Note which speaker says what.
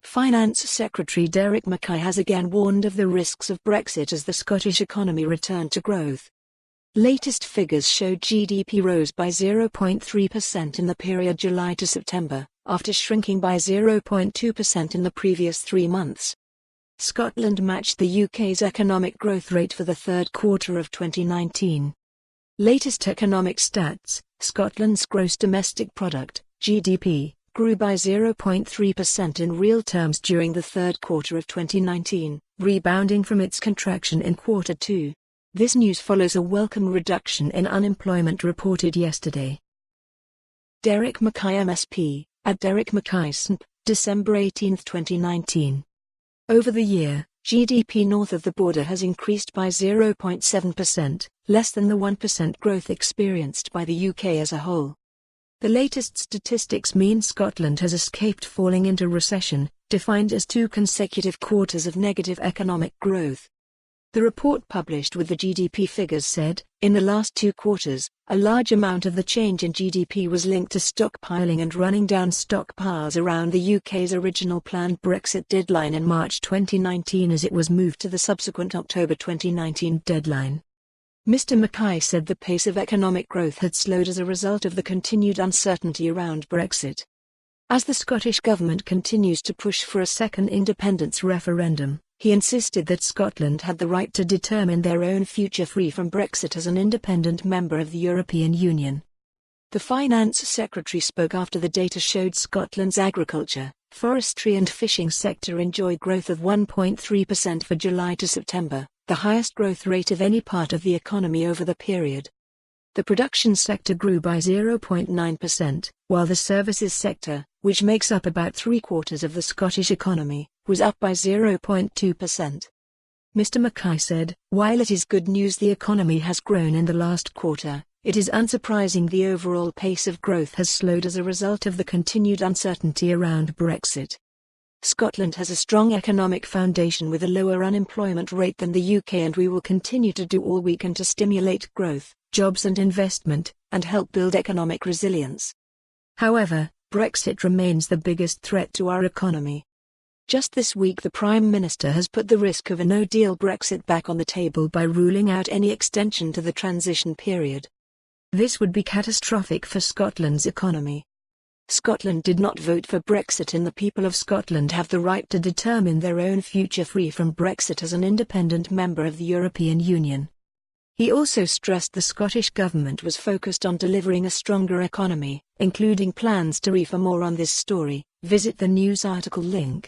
Speaker 1: Finance Secretary Derek Mackay has again warned of the risks of Brexit as the Scottish economy returned to growth. Latest figures show GDP rose by 0.3% in the period July to September, after shrinking by 0.2% in the previous 3 months. Scotland matched the UK's economic growth rate for the third quarter of 2019. Latest economic stats: Scotland's gross domestic product, GDP, grew by 0.3% in real terms during the third quarter of 2019, rebounding from its contraction in quarter 2. This news follows a welcome reduction in unemployment reported yesterday. Derek Mackay MSP, at Derek Mackay SNP, December 18, 2019. Over the year, GDP north of the border has increased by 0.7%, less than the 1% growth experienced by the UK as a whole. The latest statistics mean Scotland has escaped falling into recession, defined as 2 consecutive quarters of negative economic growth. The report published with the GDP figures said, in the last 2 quarters, a large amount of the change in GDP was linked to stockpiling and running down stockpiles around the UK's original planned Brexit deadline in March 2019 as it was moved to the subsequent October 2019 deadline. Mr. Mackay said the pace of economic growth had slowed as a result of the continued uncertainty around Brexit. As the Scottish Government continues to push for a second independence referendum, he insisted that Scotland had the right to determine their own future free from Brexit as an independent member of the European Union. The Finance Secretary spoke after the data showed Scotland's agriculture, forestry and fishing sector enjoyed growth of 1.3% for July to September, the highest growth rate of any part of the economy over the period. The production sector grew by 0.9%, while the services sector, which makes up about 3/4 of the Scottish economy, was up by 0.2%. Mr. Mackay said, while it is good news the economy has grown in the last quarter, it is unsurprising the overall pace of growth has slowed as a result of the continued uncertainty around Brexit. Scotland has a strong economic foundation with a lower unemployment rate than the UK, and we will continue to do all we can to stimulate growth, jobs and investment, and help build economic resilience. However, Brexit remains the biggest threat to our economy. Just this week the Prime Minister has put the risk of a no-deal Brexit back on the table by ruling out any extension to the transition period. This would be catastrophic for Scotland's economy. Scotland did not vote for Brexit, and the people of Scotland have the right to determine their own future free from Brexit as an independent member of the European Union. He also stressed the Scottish Government was focused on delivering a stronger economy, including plans to. For more on this story, visit the news article link.